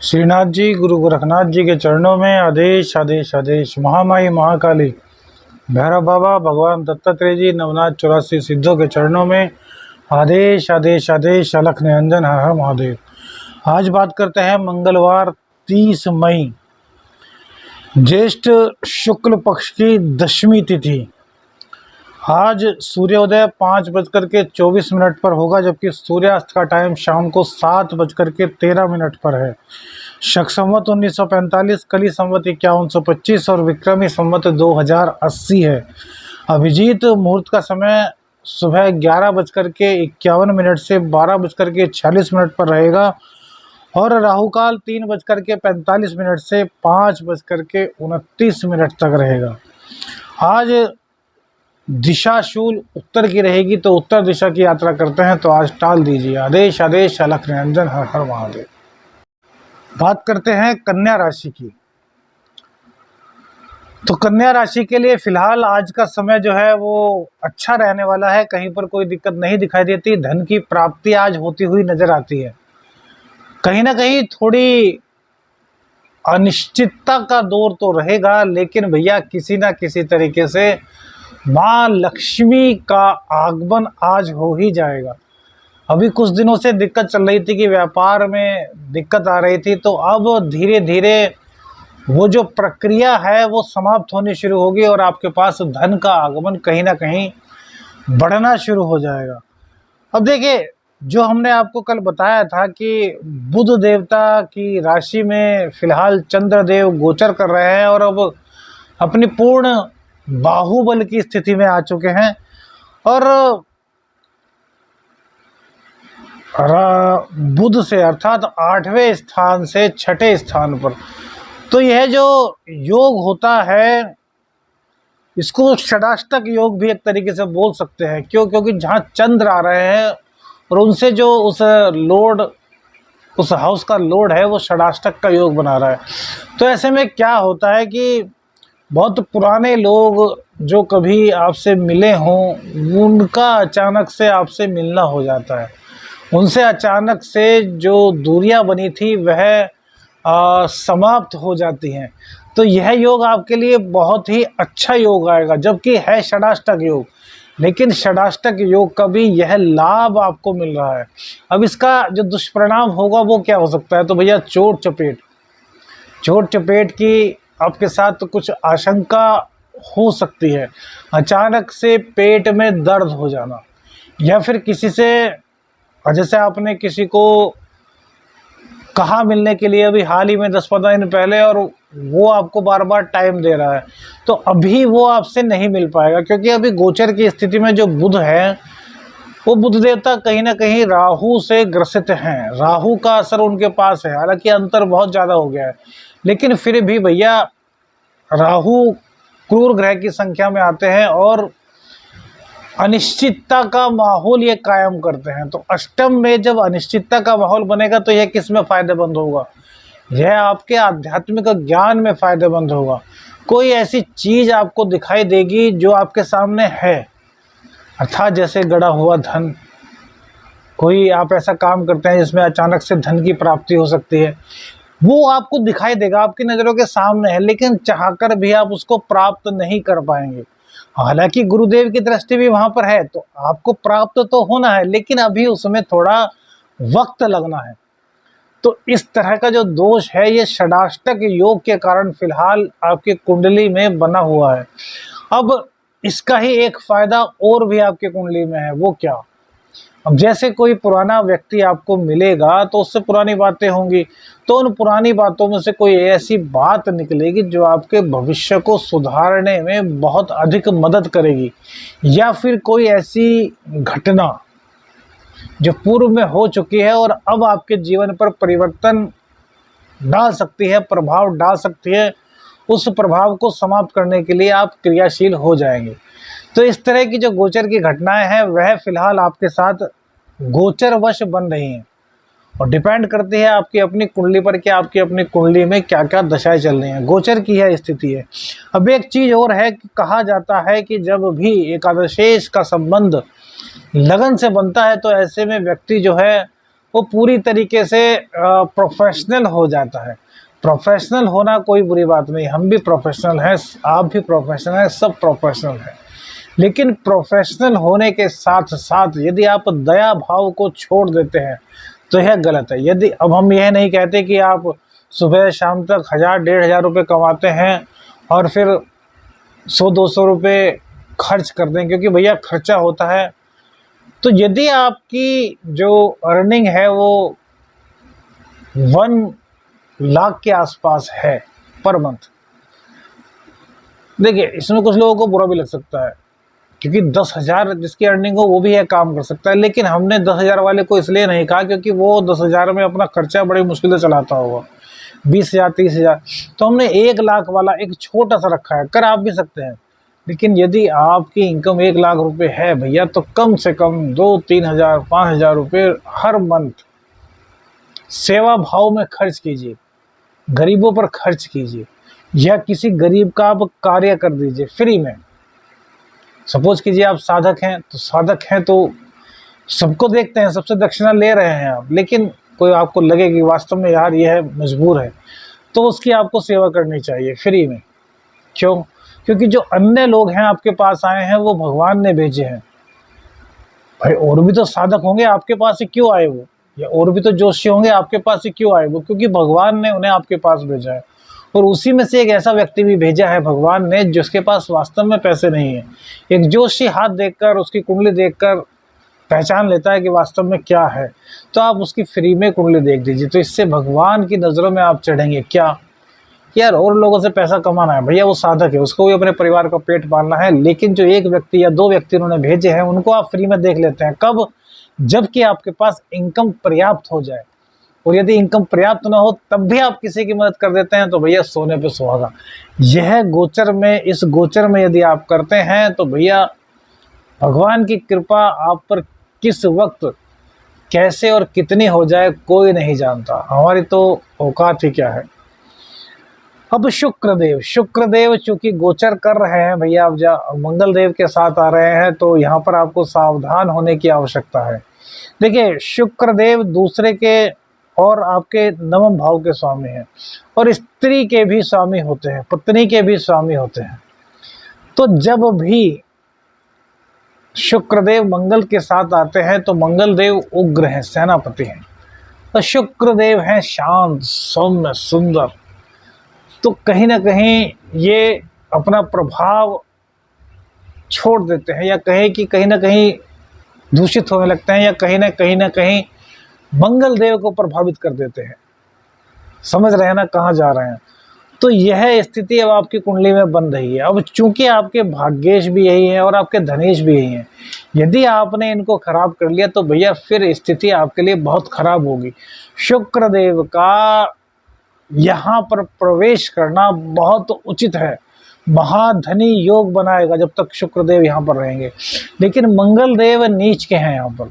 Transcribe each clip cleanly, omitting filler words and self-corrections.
श्रीनाथ जी गुरु गोरखनाथ जी के चरणों में आदेश आदेश आदेश। महामाई महाकाली भैरव बाबा भगवान दत्तात्रेय जी नवनाथ 84 सिद्धों के चरणों में आदेश आदेश आदेश। अलख निरंजन हर हर महादेव। आज बात करते हैं मंगलवार 30 मई ज्येष्ठ शुक्ल पक्ष की दशमी तिथि। आज सूर्योदय 5:24 पर होगा, जबकि सूर्यास्त का टाइम शाम को 7:13 पर है। शक संवत 1945, कली संवत 5125 और विक्रमी संवत 2080 है। अभिजीत मुहूर्त का समय सुबह 11:51 से 12:46 पर रहेगा और राहुकाल 3:45 से 5:29 तक रहेगा। आज दिशाशूल उत्तर की रहेगी, तो उत्तर दिशा की यात्रा करते हैं तो आज टाल दीजिए। आदेश आदेश। अलख निरंजन हर हर महादेव। बात करते हैं कन्या राशि की। तो कन्या राशि के लिए फिलहाल आज का समय जो है वो अच्छा रहने वाला है। कहीं पर कोई दिक्कत नहीं दिखाई देती। धन की प्राप्ति आज होती हुई नजर आती है। कहीं ना कहीं थोड़ी अनिश्चितता का दौर तो रहेगा, लेकिन भैया किसी ना किसी तरीके से माँ लक्ष्मी का आगमन आज हो ही जाएगा। अभी कुछ दिनों से दिक्कत चल रही थी कि व्यापार में दिक्कत आ रही थी, तो अब धीरे धीरे वो जो प्रक्रिया है वो समाप्त होनी शुरू होगी और आपके पास धन का आगमन कहीं ना कहीं बढ़ना शुरू हो जाएगा। अब देखिए, जो हमने आपको कल बताया था कि बुध देवता की राशि में फिलहाल चंद्रदेव गोचर कर रहे हैं और अब अपनी पूर्ण बाहुबल की स्थिति में आ चुके हैं और बुध से अर्थात 8वें स्थान से 6ठे स्थान पर। तो यह जो योग होता है इसको षडाष्टक योग भी एक तरीके से बोल सकते हैं। क्यों? क्योंकि जहाँ चंद्र आ रहे हैं और उनसे जो उस हाउस का लोड है वो षडाष्टक का योग बना रहा है। तो ऐसे में क्या होता है कि बहुत पुराने लोग जो कभी आपसे मिले हों उनका अचानक से आपसे मिलना हो जाता है। उनसे अचानक से जो दूरियां बनी थी वह समाप्त हो जाती हैं। तो यह योग आपके लिए बहुत ही अच्छा योग आएगा, जबकि है षडाष्टक योग, लेकिन षडाष्टक योग का भी यह लाभ आपको मिल रहा है। अब इसका जो दुष्परिणाम होगा वो क्या हो सकता है? तो भैया चोट चपेट की आपके साथ कुछ आशंका हो सकती है। अचानक से पेट में दर्द हो जाना, या फिर किसी से, जैसे आपने किसी को कहा मिलने के लिए अभी हाल ही में 10-15 दिन पहले और वो आपको बार बार टाइम दे रहा है, तो अभी वो आपसे नहीं मिल पाएगा। क्योंकि अभी गोचर की स्थिति में जो बुध है वो बुध देवता कहीं ना कहीं राहु से ग्रसित हैं। राहु का असर उनके पास है, हालांकि अंतर बहुत ज़्यादा हो गया है, लेकिन फिर भी भैया राहु क्रूर ग्रह की संख्या में आते हैं और अनिश्चितता का माहौल ये कायम करते हैं। तो अष्टम में जब अनिश्चितता का माहौल बनेगा तो यह किस में फायदेमंद होगा? यह आपके आध्यात्मिक ज्ञान में फायदेमंद होगा। कोई ऐसी चीज आपको दिखाई देगी जो आपके सामने है, अर्थात जैसे गड़ा हुआ धन। कोई आप ऐसा काम करते हैं जिसमें अचानक से धन की प्राप्ति हो सकती है, वो आपको दिखाई देगा, आपकी नज़रों के सामने है, लेकिन चाहकर भी आप उसको प्राप्त नहीं कर पाएंगे। हालांकि गुरुदेव की दृष्टि भी वहां पर है, तो आपको प्राप्त तो होना है, लेकिन अभी उसमें थोड़ा वक्त लगना है। तो इस तरह का जो दोष है ये षडाष्टक योग के कारण फिलहाल आपकी कुंडली में बना हुआ है। अब इसका ही एक फायदा और भी आपके कुंडली में है। वो क्या? अब जैसे कोई पुराना व्यक्ति आपको मिलेगा तो उससे पुरानी बातें होंगी, तो उन पुरानी बातों में से कोई ऐसी बात निकलेगी जो आपके भविष्य को सुधारने में बहुत अधिक मदद करेगी, या फिर कोई ऐसी घटना जो पूर्व में हो चुकी है और अब आपके जीवन पर परिवर्तन डाल सकती है, प्रभाव डाल सकती है, उस प्रभाव को समाप्त करने के लिए आप क्रियाशील हो जाएंगे। तो इस तरह की जो गोचर की घटनाएं हैं वह फिलहाल आपके साथ गोचरवश बन रही हैं और डिपेंड करती है आपकी अपनी कुंडली पर कि आपकी अपनी कुंडली में क्या क्या दशाएं चल रही हैं। गोचर की यह स्थिति है। अब एक चीज़ और है कि कहा जाता है कि जब भी एकादशेष का संबंध लगन से बनता है तो ऐसे में व्यक्ति जो है वो पूरी तरीके से प्रोफेशनल हो जाता है। प्रोफेशनल होना कोई बुरी बात नहीं, हम भी प्रोफेशनल हैं, आप भी प्रोफेशनल हैं, सब प्रोफेशनल हैं। लेकिन प्रोफेशनल होने के साथ साथ यदि आप दया भाव को छोड़ देते हैं तो यह गलत है। यदि अब हम यह नहीं कहते कि आप सुबह शाम तक 1000-1500 रुपये कमाते हैं और फिर 100-200 रुपये खर्च कर दें, क्योंकि भैया खर्चा होता है। तो यदि आपकी जो अर्निंग है वो 1 लाख के आसपास है पर मंथ, देखिए इसमें कुछ लोगों को बुरा भी लग सकता है, क्योंकि 10,000 जिसकी अर्निंग हो वो भी यह काम कर सकता है। लेकिन हमने 10,000 वाले को इसलिए नहीं कहा क्योंकि वो 10,000 में अपना खर्चा बड़ी मुश्किल से चलाता होगा, 20,000 30,000। तो हमने 1 लाख वाला एक छोटा सा रखा है, कर आप भी सकते हैं। लेकिन यदि आपकी इनकम 1 लाख रुपए है भैया, तो कम से कम 2-3 हज़ार 5,000 रुपये हर मंथ सेवा भाव में खर्च कीजिए, गरीबों पर खर्च कीजिए, या किसी गरीब का आप कार्य कर दीजिए फ्री में। सपोज कीजिए आप साधक हैं तो सबको देखते हैं, सबसे दक्षिणा ले रहे हैं आप, लेकिन कोई आपको लगे कि वास्तव में यार ये है, मजबूर है, तो उसकी आपको सेवा करनी चाहिए फ्री में। क्यों? क्योंकि जो अन्य लोग हैं आपके पास आए हैं वो भगवान ने भेजे हैं। भाई और भी तो साधक होंगे, आपके पास ही क्यों आए वो? या और भी तो जोशी होंगे, आपके पास ही क्यों आए वो? क्योंकि भगवान ने उन्हें आपके पास भेजा है। और उसी में से एक ऐसा व्यक्ति भी भेजा है भगवान ने जिसके पास वास्तव में पैसे नहीं है। एक जोशी हाथ देखकर, उसकी कुंडली देखकर पहचान लेता है कि वास्तव में क्या है, तो आप उसकी फ्री में कुंडली देख दीजिए। तो इससे भगवान की नज़रों में आप चढ़ेंगे। क्या यार और लोगों से पैसा कमाना है? भैया वो साधक है, उसको भी अपने परिवार का पेट पालना है। लेकिन जो एक व्यक्ति या 2 व्यक्ति उन्होंने भेजे हैं उनको आप फ्री में देख लेते हैं। कब? जबकि आपके पास इनकम पर्याप्त हो जाए। और यदि इनकम पर्याप्त ना हो तब भी आप किसी की मदद कर देते हैं, तो भैया सोने पे सुहागा। यह गोचर में, इस गोचर में यदि आप करते हैं तो भैया भगवान की कृपा आप पर किस वक्त कैसे और कितनी हो जाए कोई नहीं जानता। हमारी तो औकात ही क्या है। अब शुक्रदेव चूंकि गोचर कर रहे हैं भैया, अब मंगल देव के साथ आ रहे हैं, तो यहाँ पर आपको सावधान होने की आवश्यकता है। देखिए शुक्रदेव दूसरे के और आपके 9वें भाव के स्वामी हैं, और स्त्री के भी स्वामी होते हैं, पत्नी के भी स्वामी होते हैं। तो जब भी शुक्रदेव मंगल के साथ आते हैं तो मंगल देव उग्र हैं, सेनापति हैं। तो शुक्रदेव हैं शांत, सौम्य, सुंदर। तो कहीं ना कहीं ये अपना प्रभाव छोड़ देते हैं, या कहें कि कहीं ना कहीं दूषित होने लगते हैं, या कहीं ना कहीं मंगल देव को प्रभावित कर देते हैं। समझ रहे हैं ना कहाँ जा रहे हैं? तो यह स्थिति अब आपकी कुंडली में बन रही है। अब चूंकि आपके भाग्येश भी यही है और आपके धनेश भी यही है, यदि आपने इनको खराब कर लिया तो भैया फिर स्थिति आपके लिए बहुत खराब होगी। शुक्रदेव का यहाँ पर प्रवेश करना बहुत उचित है, महाधनी योग बनाएगा जब तक शुक्रदेव यहाँ पर रहेंगे। लेकिन मंगल देव नीच के हैं यहाँ पर,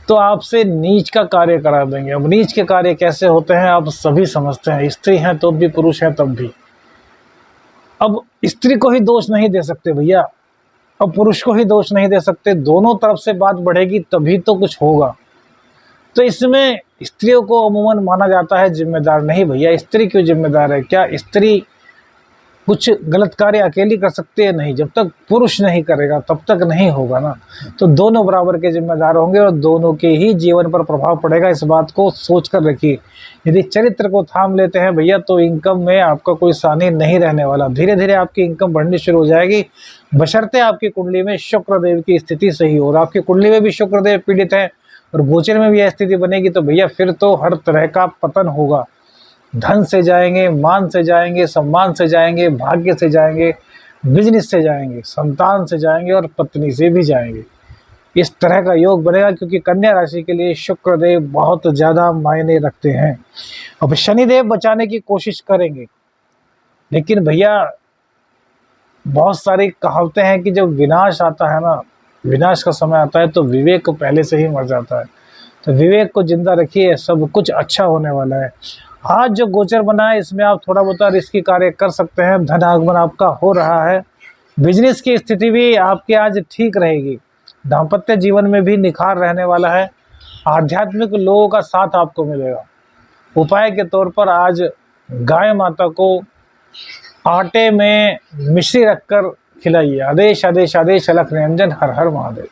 तो आपसे नीच का कार्य करा देंगे। अब नीच के कार्य कैसे होते हैं आप सभी समझते हैं, स्त्री हैं तो भी, पुरुष हैं तब भी। अब स्त्री को ही दोष नहीं दे सकते भैया, अब पुरुष को ही दोष नहीं दे सकते, दोनों तरफ से बात बढ़ेगी तभी तो कुछ होगा। तो इसमें स्त्रियों को अमूमन माना जाता है जिम्मेदार। नहीं भैया, स्त्री क्यों जिम्मेदार है? क्या स्त्री कुछ गलत कार्य अकेली कर सकती है? नहीं, जब तक पुरुष नहीं करेगा तब तक नहीं होगा ना। तो दोनों बराबर के जिम्मेदार होंगे और दोनों के ही जीवन पर प्रभाव पड़ेगा। इस बात को सोच कर रखिए। यदि चरित्र को थाम लेते हैं भैया तो इनकम में आपका कोई सानी नहीं रहने वाला। धीरे धीरे आपकी इनकम बढ़नी शुरू हो जाएगी, बशर्ते आपकी कुंडली में शुक्रदेव की स्थिति सही हो। और आपकी कुंडली में भी शुक्रदेव पीड़ित है और गोचर में भी यह स्थिति बनेगी तो भैया फिर तो हर तरह का पतन होगा। धन से जाएंगे, मान से जाएंगे, सम्मान से जाएंगे, भाग्य से जाएंगे, बिजनेस से जाएंगे, संतान से जाएंगे और पत्नी से भी जाएंगे। इस तरह का योग बनेगा, क्योंकि कन्या राशि के लिए शुक्रदेव बहुत ज़्यादा मायने रखते हैं। अब शनिदेव बचाने की कोशिश करेंगे, लेकिन भैया बहुत सारी कहावतें हैं कि जब विनाश आता है ना, विनाश का समय आता है तो विवेक को पहले से ही मर जाता है। तो विवेक को जिंदा रखिए, सब कुछ अच्छा होने वाला है। आज जो गोचर बना है इसमें आप थोड़ा बहुत रिस्की कार्य कर सकते हैं, धन आगमन आपका हो रहा है, बिजनेस की स्थिति भी आपकी आज ठीक रहेगी, दाम्पत्य जीवन में भी निखार रहने वाला है। आध्यात्मिक लोगों का साथ आपको मिलेगा। उपाय के तौर पर आज गाय माता को आटे में मिश्री रखकर खिलाइए। आदेश आदेश आदेश अलख निरंजन, हर हर महादेव।